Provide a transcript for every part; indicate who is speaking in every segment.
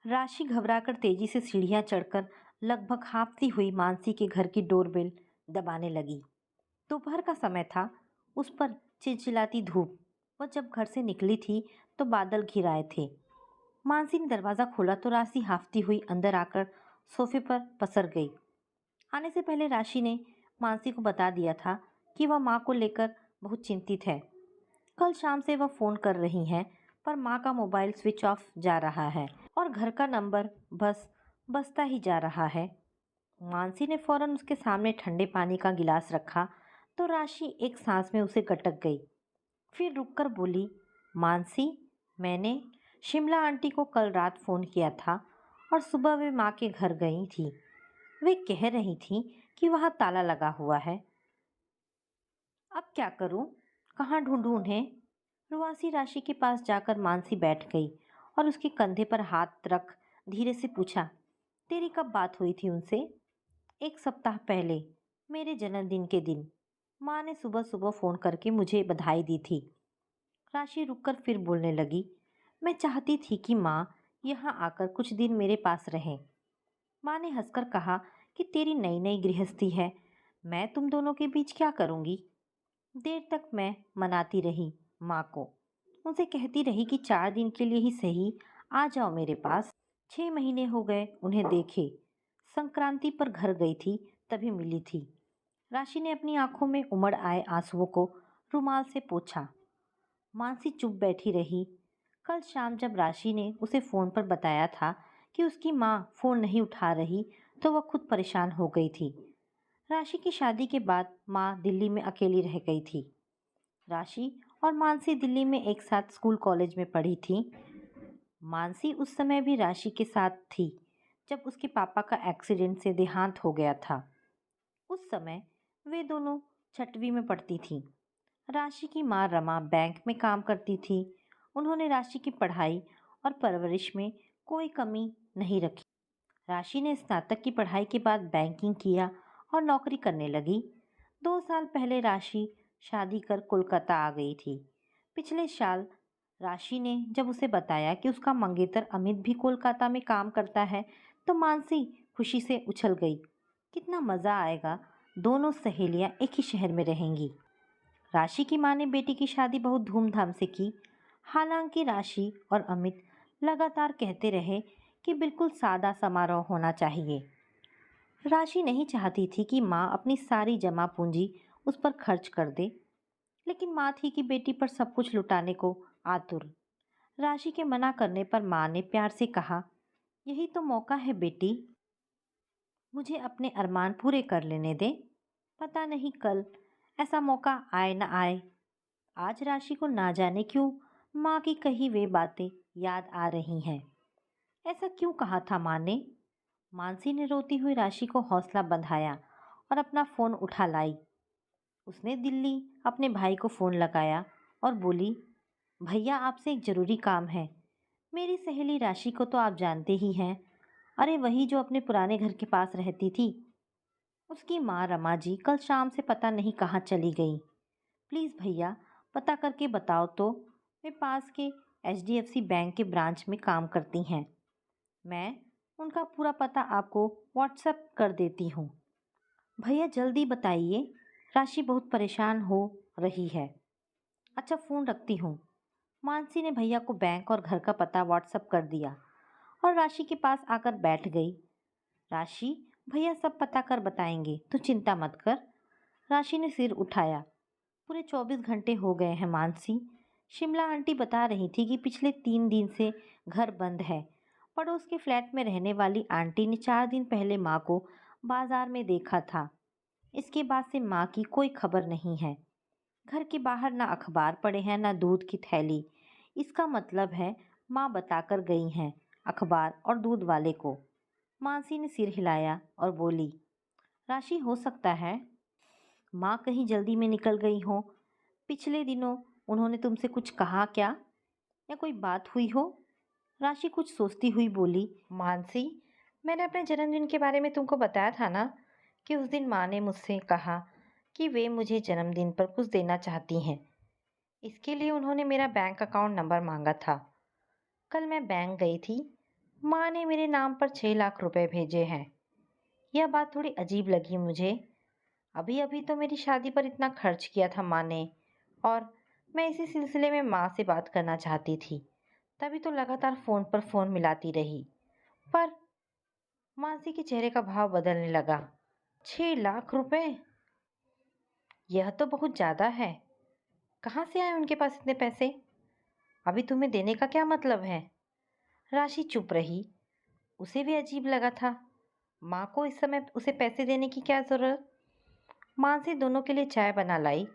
Speaker 1: राशि घबराकर तेजी से सीढ़ियां चढ़कर लगभग हाँफती हुई मानसी के घर की डोरबेल दबाने लगी। दोपहर का समय था। उस पर चिलचिलाती धूप। वह जब घर से निकली थी तो बादल घिर आए थे। मानसी ने दरवाजा खोला तो राशि हाँफती हुई अंदर आकर सोफे पर पसर गई। आने से पहले राशि ने मानसी को बता दिया था कि वह माँ को लेकर बहुत चिंतित है। कल शाम से वह फ़ोन कर रही हैं, पर माँ का मोबाइल स्विच ऑफ जा रहा है और घर का नंबर बस बजता ही जा रहा है। मानसी ने फौरन उसके सामने ठंडे पानी का गिलास रखा तो राशि एक सांस में उसे गटक गई। फिर रुककर बोली, मानसी, मैंने शिमला आंटी को कल रात फ़ोन किया था और सुबह वे माँ के घर गई थी। वे कह रही थी कि वहाँ ताला लगा हुआ है। अब क्या करूं? कहाँ ढूंढूं उन्हें? रुआसी राशि के पास जाकर मानसी बैठ गई और उसके कंधे पर हाथ रख धीरे से पूछा, तेरी कब बात हुई थी उनसे? 1 सप्ताह पहले, मेरे जन्मदिन के दिन। माँ ने सुबह सुबह फ़ोन करके मुझे बधाई दी थी। राशि रुककर फिर बोलने लगी, मैं चाहती थी कि माँ यहाँ आकर कुछ दिन मेरे पास रहें। माँ ने हंसकर कहा कि तेरी नई नई गृहस्थी है, मैं तुम दोनों के बीच क्या करूँगी? देर तक मैं मनाती रही माँ को। उनसे कहती रही कि 4 दिन के लिए ही सही आ जाओ मेरे पास। 6 महीने हो गए उन्हें देखे। संक्रांति पर घर गई थी तभी मिली थी। राशि ने अपनी आंखों में उमड़ आए आंसुओं को रुमाल से पोंछा। मानसी चुप बैठी रही। कल शाम जब राशि ने उसे फ़ोन पर बताया था कि उसकी माँ फ़ोन नहीं उठा रही तो वह खुद परेशान हो गई थी। राशि की शादी के बाद माँ दिल्ली में अकेली रह गई थी। राशि और मानसी दिल्ली में एक साथ स्कूल कॉलेज में पढ़ी थी। मानसी उस समय भी राशि के साथ थी जब उसके पापा का एक्सीडेंट से देहांत हो गया था। उस समय वे दोनों 6वीं में पढ़ती थीं। राशि की माँ रमा बैंक में काम करती थी। उन्होंने राशि की पढ़ाई और परवरिश में कोई कमी नहीं रखी। राशि ने स्नातक की पढ़ाई के बाद बैंकिंग किया और नौकरी करने लगी। 2 साल पहले राशि शादी कर कोलकाता आ गई थी। पिछले साल राशि ने जब उसे बताया कि उसका मंगेतर अमित भी कोलकाता में काम करता है तो मानसी खुशी से उछल गई। कितना मज़ा आएगा, दोनों सहेलियां एक ही शहर में रहेंगी। राशि की माँ ने बेटी की शादी बहुत धूमधाम से की। हालांकि राशि और अमित लगातार कहते रहे कि बिल्कुल सादा समारोह होना चाहिए। राशि नहीं चाहती थी कि माँ अपनी सारी जमा पूंजी उस पर खर्च कर दे, लेकिन माँ थी कि बेटी पर सब कुछ लुटाने को आतुर। राशि के मना करने पर माँ ने प्यार से कहा, यही तो मौका है बेटी, मुझे अपने अरमान पूरे कर लेने दे। पता नहीं कल ऐसा मौका आए न आए। आज राशि को ना जाने क्यों माँ की कही वे बातें याद आ रही हैं। ऐसा क्यों कहा था माँ ने? मानसी ने रोती हुई राशि को हौसला बंधाया और अपना फ़ोन उठा लाई। उसने दिल्ली अपने भाई को फ़ोन लगाया और बोली, भैया आपसे एक ज़रूरी काम है। मेरी सहेली राशि को तो आप जानते ही हैं। अरे वही जो अपने पुराने घर के पास रहती थी। उसकी माँ रमा जी कल शाम से पता नहीं कहाँ चली गई। प्लीज़ भैया पता करके बताओ तो। वे पास के HDFC बैंक के ब्रांच में काम करती हैं। मैं उनका पूरा पता आपको व्हाट्सएप कर देती हूँ। भैया जल्दी बताइए, राशि बहुत परेशान हो रही है। अच्छा फ़ोन रखती हूँ। मानसी ने भैया को बैंक और घर का पता व्हाट्सएप कर दिया और राशि के पास आकर बैठ गई। राशि, भैया सब पता कर बताएंगे, तो चिंता मत कर। राशि ने सिर उठाया। पूरे 24 घंटे हो गए हैं मानसी। शिमला आंटी बता रही थी कि पिछले 3 दिन से घर बंद है। पड़ोस के फ्लैट में रहने वाली आंटी ने 4 दिन पहले माँ को बाजार में देखा था। इसके बाद से माँ की कोई खबर नहीं है। घर के बाहर ना अखबार पड़े हैं ना दूध की थैली। इसका मतलब है माँ बताकर गई हैं अखबार और दूध वाले को। मानसी ने सिर हिलाया और बोली, राशि हो सकता है माँ कहीं जल्दी में निकल गई हो। पिछले दिनों उन्होंने तुमसे कुछ कहा क्या, या कोई बात हुई हो? राशि कुछ सोचती हुई बोली, मानसी, मैंने अपने जन्मदिन के बारे में तुमको बताया था ना कि उस दिन माँ ने मुझसे कहा कि वे मुझे जन्मदिन पर कुछ देना चाहती हैं। इसके लिए उन्होंने मेरा बैंक अकाउंट नंबर मांगा था। कल मैं बैंक गई थी माँ ने मेरे नाम पर 6 लाख रुपए भेजे हैं। यह बात थोड़ी अजीब लगी मुझे। अभी अभी तो मेरी शादी पर इतना खर्च किया था माँ ने, और मैं इसी सिलसिले में माँ से बात करना चाहती थी। तभी तो लगातार फोन पर फोन मिलाती रही। पर मानसी के चेहरे का भाव बदलने लगा। 6 लाख रुपए, यह तो बहुत ज्यादा है। कहाँ से आए उनके पास इतने पैसे? अभी तुम्हें देने का क्या मतलब है? राशि चुप रही। उसे भी अजीब लगा था। माँ को इस समय उसे पैसे देने की क्या जरूरत? मानसी दोनों के लिए चाय बना लाई।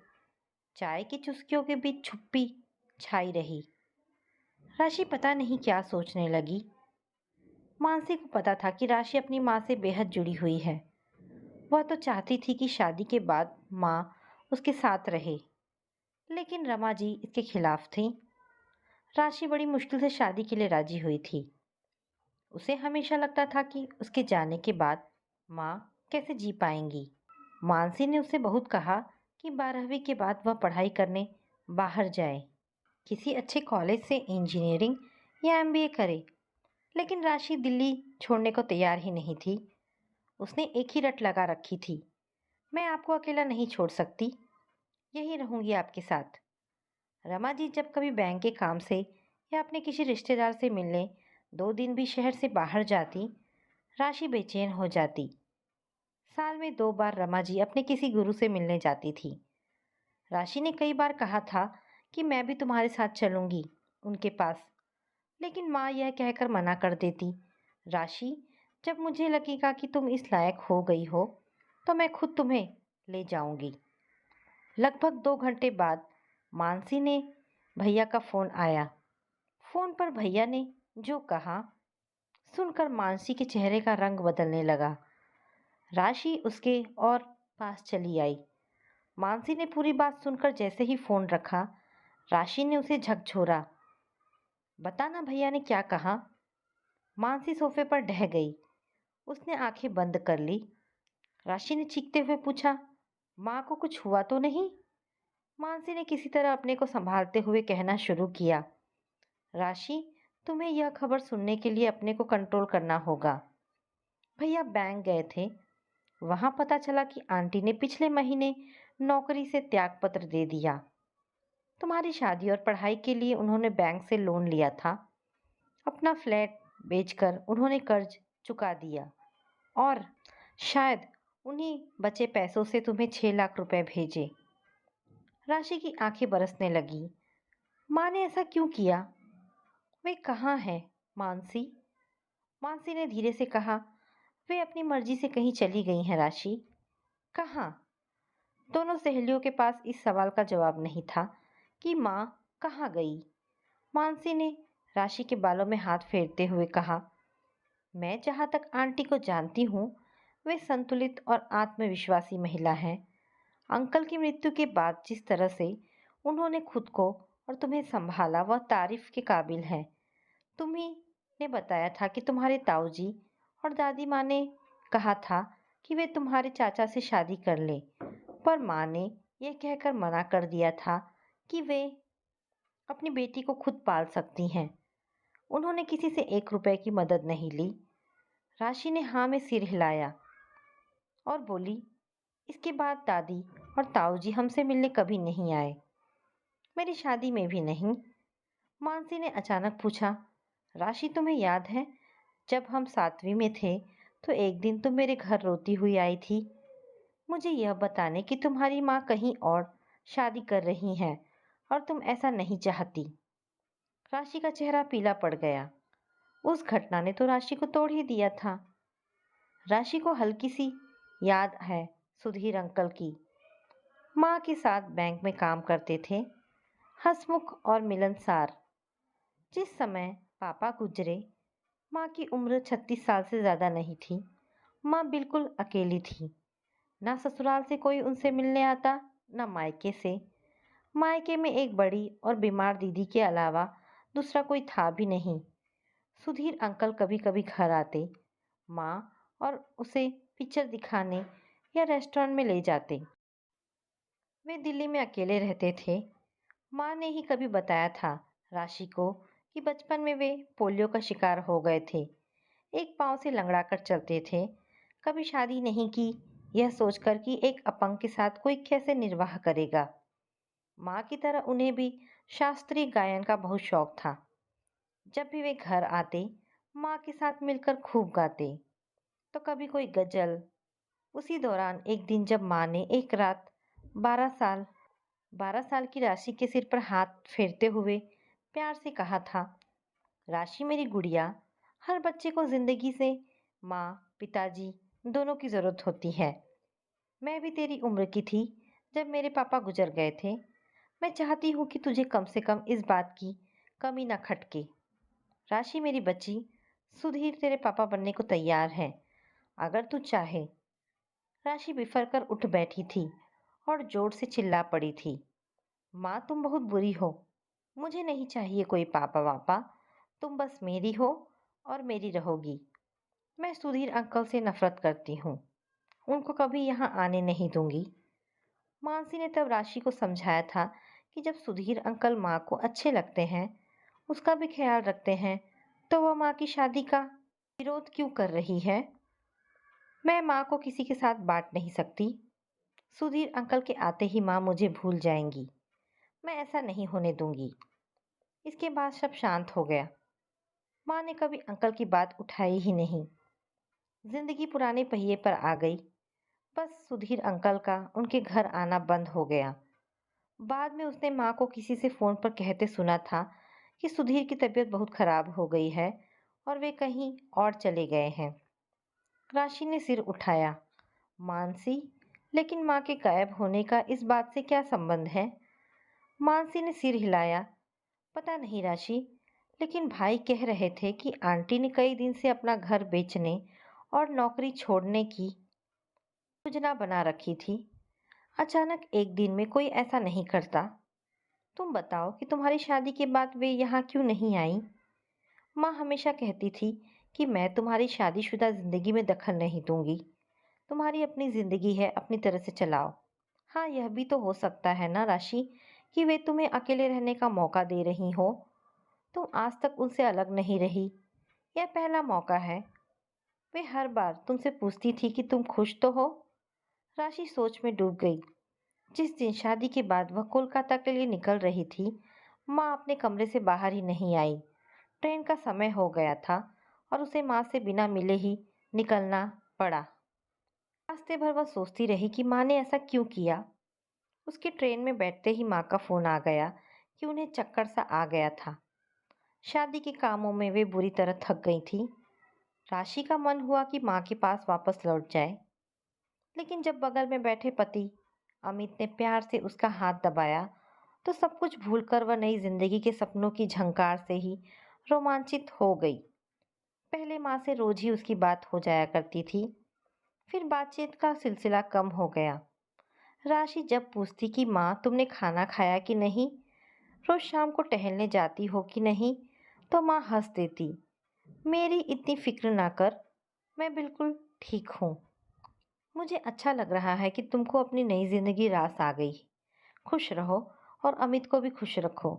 Speaker 1: चाय की चुस्कियों के बीच छुप्पी छाई रही। राशि पता नहीं क्या सोचने लगी। मानसी को पता था कि राशि अपनी माँ से बेहद जुड़ी हुई है। वह तो चाहती थी कि शादी के बाद माँ उसके साथ रहे, लेकिन रमा जी इसके खिलाफ थी। राशि बड़ी मुश्किल से शादी के लिए राजी हुई थी। उसे हमेशा लगता था कि उसके जाने के बाद माँ कैसे जी पाएंगी। मानसी ने उसे बहुत कहा कि 12वीं के बाद वह पढ़ाई करने बाहर जाए, किसी अच्छे कॉलेज से इंजीनियरिंग या एमबीए करे। लेकिन राशि दिल्ली छोड़ने को तैयार ही नहीं थी। उसने एक ही रट लगा रखी थी, मैं आपको अकेला नहीं छोड़ सकती, यही रहूंगी आपके साथ। रमा जी जब कभी बैंक के काम से या अपने किसी रिश्तेदार से मिलने 2 दिन भी शहर से बाहर जाती, राशि बेचैन हो जाती। साल में 2 बार रमा जी अपने किसी गुरु से मिलने जाती थी। राशि ने कई बार कहा था कि मैं भी तुम्हारे साथ चलूंगी उनके पास, लेकिन माँ यह कहकर मना कर देती, राशि, जब मुझे लगेगा कि तुम इस लायक हो गई हो तो मैं खुद तुम्हें ले जाऊंगी। लगभग 2 घंटे बाद मानसी ने भैया का फोन आया। फोन पर भैया ने जो कहा सुनकर मानसी के चेहरे का रंग बदलने लगा। राशि उसके और पास चली आई। मानसी ने पूरी बात सुनकर जैसे ही फोन रखा, राशि ने उसे झकझोरा, बताना भैया ने क्या कहा? मानसी सोफे पर ढह गई। उसने आंखें बंद कर ली। राशि ने चीखते हुए पूछा, माँ को कुछ हुआ तो नहीं? मानसी ने किसी तरह अपने को संभालते हुए कहना शुरू किया, राशि, तुम्हें यह खबर सुनने के लिए अपने को कंट्रोल करना होगा। भैया बैंक गए थे। वहां पता चला कि आंटी ने पिछले महीने नौकरी से त्यागपत्र दे दिया। तुम्हारी शादी और पढ़ाई के लिए उन्होंने बैंक से लोन लिया था। अपना फ्लैट बेचकर उन्होंने कर्ज चुका दिया, और शायद उन्हीं बचे पैसों से तुम्हें 6 लाख रुपए भेजे। राशि की आंखें बरसने लगी। माँ ने ऐसा क्यों किया? वे कहाँ हैं, मानसी? मानसी ने धीरे से कहा, वे अपनी मर्जी से कहीं चली गई हैं राशि। कहाँ? दोनों सहेलियों के पास इस सवाल का जवाब नहीं था कि माँ कहाँ गई। मानसी ने राशि के बालों में हाथ फेरते हुए कहा, मैं जहाँ तक आंटी को जानती हूँ, वे संतुलित और आत्मविश्वासी महिला हैं। अंकल की मृत्यु के बाद जिस तरह से उन्होंने खुद को और तुम्हें संभाला वह तारीफ के काबिल है। तुम्ही ने बताया था कि तुम्हारे ताऊजी और दादी माँ ने कहा था कि वे तुम्हारे चाचा से शादी कर ले, पर माँ ने यह कहकर मना कर दिया था कि वे अपनी बेटी को खुद पाल सकती हैं। उन्होंने किसी से 1 रुपए की मदद नहीं ली। राशि ने हाँ में सिर हिलाया और बोली, इसके बाद दादी और ताऊजी हमसे मिलने कभी नहीं आए, मेरी शादी में भी नहीं। मानसी ने अचानक पूछा, राशि तुम्हें याद है जब हम 7वीं में थे तो एक दिन तुम मेरे घर रोती हुई आई थी, मुझे यह बताने कि तुम्हारी माँ कहीं और शादी कर रही हैं और तुम ऐसा नहीं चाहती। राशि का चेहरा पीला पड़ गया। उस घटना ने तो राशि को तोड़ ही दिया था। राशि को हल्की सी याद है सुधीर अंकल की। माँ के साथ बैंक में काम करते थे, हंसमुख और मिलनसार। जिस समय पापा गुजरे, माँ की उम्र 36 साल से ज्यादा नहीं थी। माँ बिल्कुल अकेली थी। ना ससुराल से कोई उनसे मिलने आता, ना मायके से। मायके में एक बड़ी और बीमार दीदी के अलावा दूसरा कोई था भी नहीं। सुधीर अंकल कभी कभी घर आते, माँ और उसे पिक्चर दिखाने या रेस्टोरेंट में ले जाते। वे दिल्ली में अकेले रहते थे। माँ ने ही कभी बताया था राशि को कि बचपन में वे पोलियो का शिकार हो गए थे। एक पाँव से लंगड़ाकर चलते थे। कभी शादी नहीं की, यह सोचकर कि एक अपंग के साथ कोई कैसे निर्वाह करेगा। माँ की तरह उन्हें भी शास्त्रीय गायन का बहुत शौक था। जब भी वे घर आते, माँ के साथ मिलकर खूब गाते। तो कभी कोई गजल। उसी दौरान एक दिन जब माँ ने एक रात 12 साल 12 साल की राशि के सिर पर हाथ फेरते हुए प्यार से कहा था, राशि मेरी गुड़िया, हर बच्चे को जिंदगी से माँ, पिताजी दोनों की जरूरत होती है। मैं भी तेरी उम्र की थी जब मेरे पापा गुजर गए थे। मैं चाहती हूँ कि तुझे कम से कम इस बात की कमी न खटके। राशि मेरी बच्ची, सुधीर तेरे पापा बनने को तैयार है, अगर तू चाहे। राशि बिफर कर उठ बैठी थी और जोर से चिल्ला पड़ी थी, माँ तुम बहुत बुरी हो। मुझे नहीं चाहिए कोई पापा वापा। तुम बस मेरी हो और मेरी रहोगी। मैं सुधीर अंकल से नफरत करती हूँ। उनको कभी यहाँ आने नहीं दूंगी। मानसी ने तब राशि को समझाया था कि जब सुधीर अंकल माँ को अच्छे लगते हैं, उसका भी ख्याल रखते हैं, तो वह माँ की शादी का विरोध क्यों कर रही है। मैं माँ को किसी के साथ बांट नहीं सकती। सुधीर अंकल के आते ही माँ मुझे भूल जाएंगी। मैं ऐसा नहीं होने दूंगी। इसके बाद सब शांत हो गया। माँ ने कभी अंकल की बात उठाई ही नहीं। जिंदगी पुराने पहिए पर आ गई। बस सुधीर अंकल का उनके घर आना बंद हो गया। बाद में उसने माँ को किसी से फोन पर कहते सुना था कि सुधीर की तबीयत बहुत खराब हो गई है और वे कहीं और चले गए हैं। राशि ने सिर उठाया। मानसी, लेकिन माँ के गायब होने का इस बात से क्या संबंध है। मानसी ने सिर हिलाया। पता नहीं राशि, लेकिन भाई कह रहे थे कि आंटी ने कई दिन से अपना घर बेचने और नौकरी छोड़ने की योजना बना रखी थी। अचानक एक दिन में कोई ऐसा नहीं करता। तुम बताओ कि तुम्हारी शादी के बाद वे यहाँ क्यों नहीं आई। माँ हमेशा कहती थी कि मैं तुम्हारी शादीशुदा जिंदगी में दखल नहीं दूंगी। तुम्हारी अपनी जिंदगी है, अपनी तरह से चलाओ। हाँ, यह भी तो हो सकता है ना राशि कि वे तुम्हें अकेले रहने का मौका दे रही हो। तुम आज तक उनसे अलग नहीं रही। यह पहला मौका है। वे हर बार तुमसे पूछती थी कि तुम खुश तो हो। राशि सोच में डूब गई। जिस दिन शादी के बाद वह कोलकाता के लिए निकल रही थी, माँ अपने कमरे से बाहर ही नहीं आई। ट्रेन का समय हो गया था और उसे माँ से बिना मिले ही निकलना पड़ा। रास्ते भर वह सोचती रही कि माँ ने ऐसा क्यों किया। उसके ट्रेन में बैठते ही माँ का फोन आ गया कि उन्हें चक्कर सा आ गया था। शादी के कामों में वे बुरी तरह थक गई थी। राशि का मन हुआ कि माँ के पास वापस लौट जाए, लेकिन जब बगल में बैठे पति अमित ने प्यार से उसका हाथ दबाया, तो सब कुछ भूलकर वह नई जिंदगी के सपनों की झंकार से ही रोमांचित हो गई। पहले माँ से रोज ही उसकी बात हो जाया करती थी, फिर बातचीत का सिलसिला कम हो गया। राशि जब पूछती कि माँ तुमने खाना खाया कि नहीं, रोज शाम को टहलने जाती हो कि नहीं, तो माँ हंस देती, मेरी इतनी फिक्र ना कर, मैं बिल्कुल ठीक हूँ। मुझे अच्छा लग रहा है कि तुमको अपनी नई जिंदगी रास आ गई। खुश रहो और अमित को भी खुश रखो।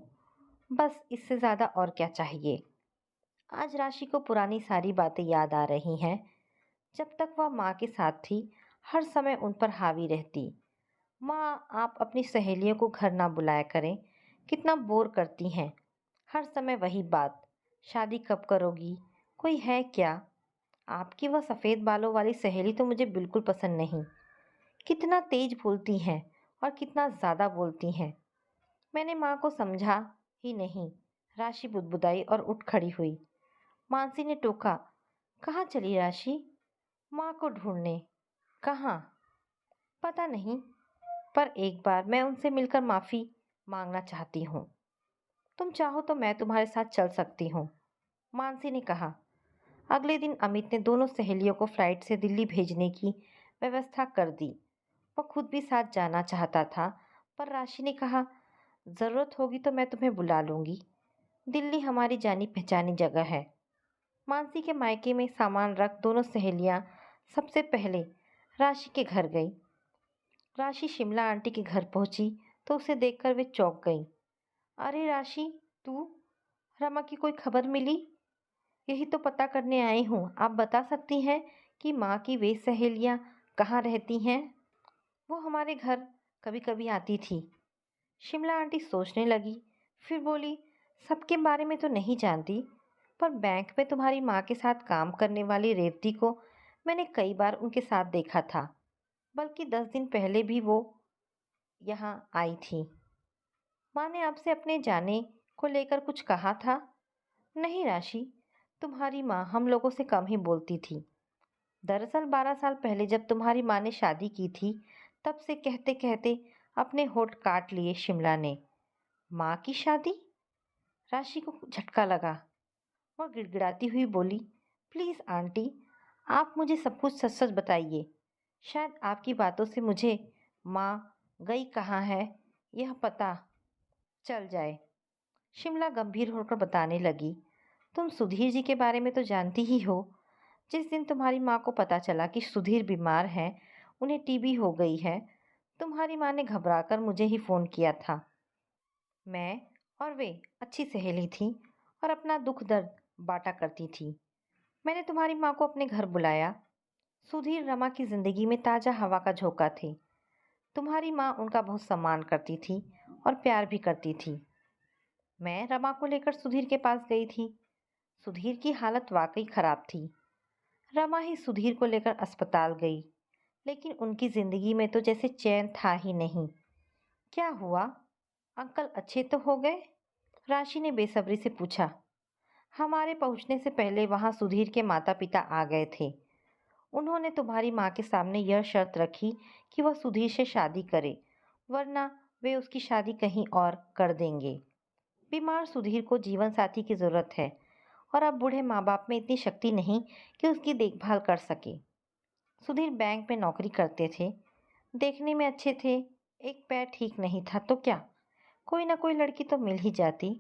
Speaker 1: बस इससे ज्यादा और क्या चाहिए। आज राशि को पुरानी सारी बातें याद आ रही हैं। जब तक वह माँ के साथ थी, हर समय उन पर हावी रहती। माँ, आप अपनी सहेलियों को घर ना बुलाया करें, कितना बोर करती हैं। हर समय वही बात, शादी कब करोगी, कोई है क्या। आपकी वह सफ़ेद बालों वाली सहेली तो मुझे बिल्कुल पसंद नहीं। कितना तेज बोलती हैं और कितना ज़्यादा बोलती हैं। मैंने माँ को समझा ही नहीं। राशि बुदबुदाई और उठ खड़ी हुई। मानसी ने टोका, कहाँ चली राशि। माँ को ढूंढने। कहाँ, पता नहीं, पर एक बार मैं उनसे मिलकर माफ़ी मांगना चाहती हूँ। तुम चाहो तो मैं तुम्हारे साथ चल सकती हूँ, मानसी ने कहा। अगले दिन अमित ने दोनों सहेलियों को फ्लाइट से दिल्ली भेजने की व्यवस्था कर दी। वह खुद भी साथ जाना चाहता था, पर राशि ने कहा, ज़रूरत होगी तो मैं तुम्हें बुला लूँगी। दिल्ली हमारी जानी पहचानी जगह है। मानसी के मायके में सामान रख दोनों सहेलियां सबसे पहले राशि के घर गई। राशि शिमला आंटी के घर पहुंची तो उसे देखकर वे चौंक गई। अरे राशि, तू, रमा की कोई खबर मिली। यही तो पता करने आई हूँ। आप बता सकती हैं कि माँ की वे सहेलियाँ कहाँ रहती हैं? वो हमारे घर कभी-कभी आती थी। शिमला आंटी सोचने लगी, फिर बोली, सबके बारे में तो नहीं जानती, पर बैंक में तुम्हारी माँ के साथ काम करने वाली रेवती को मैंने कई बार उनके साथ देखा था। बल्कि 10 दिन पहले भी वो यहाँ आई थी। माँ ने आपसे अपने जाने को लेकर कुछ कहा था? नहीं राशि, तुम्हारी माँ हम लोगों से कम ही बोलती थी। दरअसल 12 साल पहले जब तुम्हारी माँ ने शादी की थी, तब से कहते कहते अपने होठ काट लिए शिमला ने। माँ की शादी? राशि को झटका लगा। वह गिड़गिड़ाती हुई बोली, प्लीज़ आंटी, आप मुझे सब कुछ सच सच बताइए। शायद आपकी बातों से मुझे माँ गई कहाँ है यह पता चल जाए। शिमला गंभीर होकर बताने लगी, तुम सुधीर जी के बारे में तो जानती ही हो। जिस दिन तुम्हारी माँ को पता चला कि सुधीर बीमार हैं, उन्हें टीबी हो गई है, तुम्हारी माँ ने घबराकर मुझे ही फ़ोन किया था। मैं और वे अच्छी सहेली थीं और अपना दुख दर्द बांटा करती थी। मैंने तुम्हारी माँ को अपने घर बुलाया। सुधीर रमा की जिंदगी में ताज़ा हवा का झोंका थे। तुम्हारी माँ उनका बहुत सम्मान करती थी और प्यार भी करती थी। मैं रमा को लेकर सुधीर के पास गई थी। सुधीर की हालत वाकई खराब थी। रमा ही सुधीर को लेकर अस्पताल गई, लेकिन उनकी जिंदगी में तो जैसे चैन था ही नहीं। क्या हुआ? अंकल अच्छे तो हो गए? राशि ने बेसब्री से पूछा। हमारे पहुंचने से पहले वहां सुधीर के माता पिता आ गए थे। उन्होंने तुम्हारी माँ के सामने यह शर्त रखी कि वह सुधीर से शादी करे, वरना वे उसकी शादी कहीं और कर देंगे। बीमार सुधीर को जीवन साथी की जरूरत है और अब बूढ़े माँ बाप में इतनी शक्ति नहीं कि उसकी देखभाल कर सके। सुधीर बैंक में नौकरी करते थे, देखने में अच्छे थे, एक पैर ठीक नहीं था तो क्या, कोई ना कोई लड़की तो मिल ही जाती।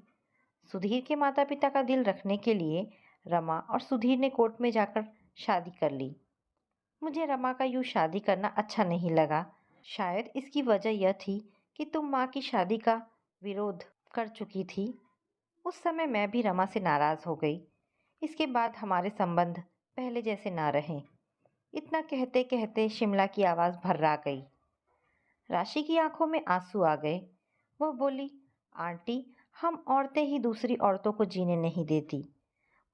Speaker 1: सुधीर के माता पिता का दिल रखने के लिए रमा और सुधीर ने कोर्ट में जाकर शादी कर ली। मुझे रमा का यूँ शादी करना अच्छा नहीं लगा। शायद इसकी वजह यह थी कि तुम माँ की शादी का विरोध कर चुकी थी। उस समय मैं भी रमा से नाराज हो गई। इसके बाद हमारे संबंध पहले जैसे ना रहे। इतना कहते कहते शिमला की आवाज़ भर्रा गई। राशि की आंखों में आंसू आ गए। वह बोली, आंटी, हम औरतें ही दूसरी औरतों को जीने नहीं देती।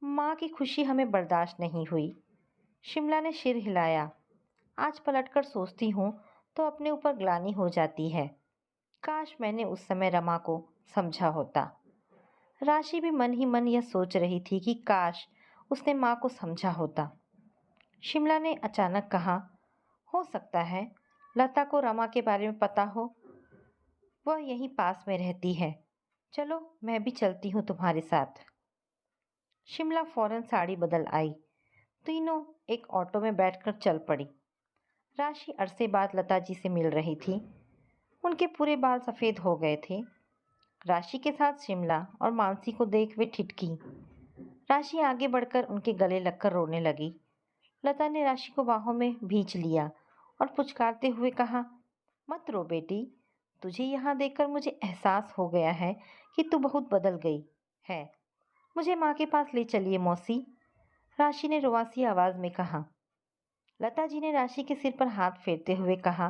Speaker 1: माँ की खुशी हमें बर्दाश्त नहीं हुई। शिमला ने सिर हिलाया। आज पलटकर सोचती हूँ तो अपने ऊपर ग्लानि हो जाती है। काश मैंने उस समय रमा को समझा होता। राशि भी मन ही मन यह सोच रही थी कि काश उसने माँ को समझा होता। शिमला ने अचानक कहा, हो सकता है लता को रमा के बारे में पता हो। वह यहीं पास में रहती है। चलो मैं भी चलती हूँ तुम्हारे साथ। शिमला फौरन साड़ी बदल आई। तीनों एक ऑटो में बैठकर चल पड़ी। राशि अरसे बाद लता जी से मिल रही थी। उनके पूरे बाल सफ़ेद हो गए थे। राशि के साथ शिमला और मानसी को देख वे ठिठकी। राशि आगे बढ़कर उनके गले लगकर रोने लगी। लता ने राशि को बाहों में भींच लिया और पुचकारते हुए कहा, मत रो बेटी, तुझे यहाँ देखकर मुझे एहसास हो गया है कि तू बहुत बदल गई है। मुझे माँ के पास ले चलिए मौसी, राशि ने रुआसी आवाज़ में कहा। लता जी ने राशि के सिर पर हाथ फेरते हुए कहा,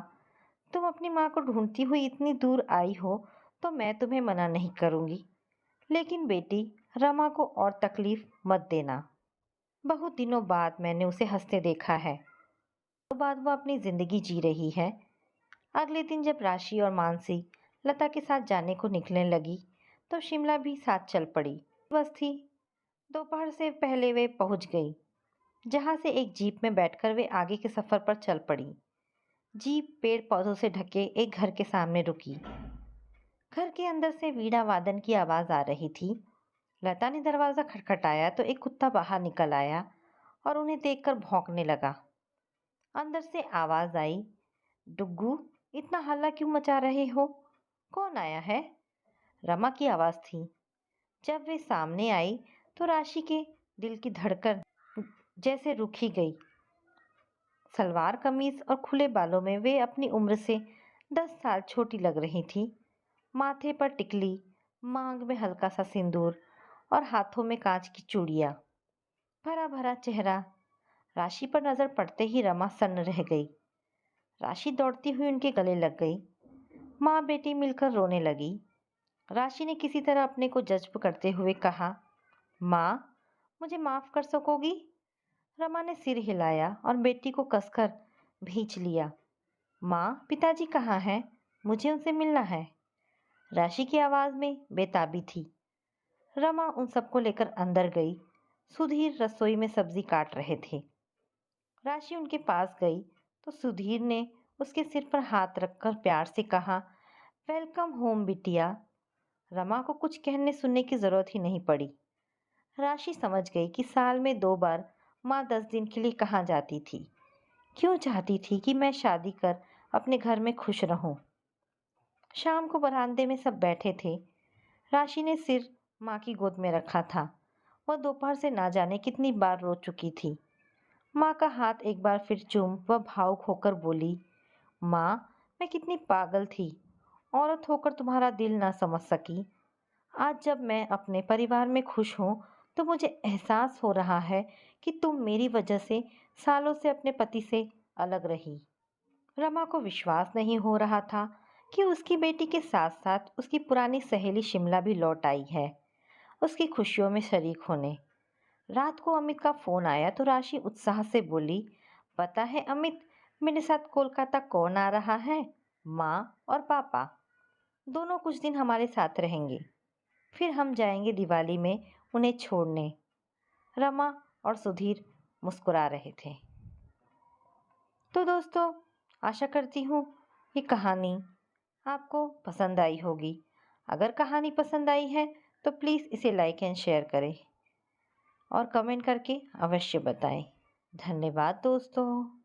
Speaker 1: तुम अपनी माँ को ढूंढती हुई इतनी दूर आई हो तो मैं तुम्हें मना नहीं करूँगी, लेकिन बेटी रमा को और तकलीफ मत देना। बहुत दिनों बाद मैंने उसे हंसते देखा है। तो बाद वह अपनी ज़िंदगी जी रही है। अगले दिन जब राशि और मानसी लता के साथ जाने को निकलने लगी तो शिमला भी साथ चल पड़ी। बस थी। दोपहर से पहले वे पहुंच गई, जहां से एक जीप में बैठकर वे आगे के सफ़र पर चल पड़ी। जीप पेड़ पौधों से ढके एक घर के सामने रुकी। घर के अंदर से वीणा वादन की आवाज़ आ रही थी। लता ने दरवाज़ा खटखटाया तो एक कुत्ता बाहर निकल आया और उन्हें देखकर भौंकने लगा। अंदर से आवाज़ आई, डुग्गू, इतना हल्ला क्यों मचा रहे हो? कौन आया है? रमा की आवाज़ थी। जब वे सामने आई तो राशि के दिल की धड़कन जैसे रुक ही गई। सलवार कमीज और खुले बालों में वे अपनी उम्र से 10 साल छोटी लग रही थी। माथे पर टिकली, मांग में हल्का सा सिंदूर और हाथों में कांच की चूड़ियाँ। भरा भरा चेहरा। राशि पर नजर पड़ते ही रमा सन्न रह गई। राशि दौड़ती हुई उनके गले लग गई। माँ बेटी मिलकर रोने लगी। राशि ने किसी तरह अपने को जज्ब करते हुए कहा, माँ, मुझे माफ कर सकोगी? रमा ने सिर हिलाया और बेटी को कसकर भींच लिया। माँ, पिताजी कहाँ हैं? मुझे उनसे मिलना है। राशि की आवाज में बेताबी थी। रमा उन सबको लेकर अंदर गई। सुधीर रसोई में सब्जी काट रहे थे। राशि उनके पास गई तो सुधीर ने उसके सिर पर हाथ रखकर प्यार से कहा, वेलकम होम बिटिया। रमा को कुछ कहने सुनने की जरूरत ही नहीं पड़ी। राशि समझ गई कि साल में 2 बार माँ 10 दिन के लिए कहाँ जाती थी। क्यों चाहती थी कि मैं शादी कर अपने घर में खुश रहूं। शाम को बरामदे में सब बैठे थे। राशि ने सिर माँ की गोद में रखा था। वह दोपहर से ना जाने कितनी बार रो चुकी थी। माँ का हाथ एक बार फिर चूम वह भावुक होकर बोली, माँ, मैं कितनी पागल थी, औरत होकर तुम्हारा दिल ना समझ सकी। आज जब मैं अपने परिवार में खुश हूँ तो मुझे एहसास हो रहा है कि तुम मेरी वजह से सालों से अपने पति से अलग रही। रमा को विश्वास नहीं हो रहा था कि उसकी बेटी के साथ साथ उसकी पुरानी सहेली शिमला भी लौट आई है उसकी खुशियों में शरीक होने। रात को अमित का फोन आया तो राशि उत्साह से बोली, पता है अमित, मेरे साथ कोलकाता कौन आ रहा है? माँ और पापा दोनों कुछ दिन हमारे साथ रहेंगे। फिर हम जाएंगे दिवाली में उन्हें छोड़ने। रमा और सुधीर मुस्कुरा रहे थे। तो दोस्तों, आशा करती हूँ ये कहानी आपको पसंद आई होगी। अगर कहानी पसंद आई है तो प्लीज़ इसे लाइक एंड शेयर करें और कमेंट करके अवश्य बताएं। धन्यवाद दोस्तों।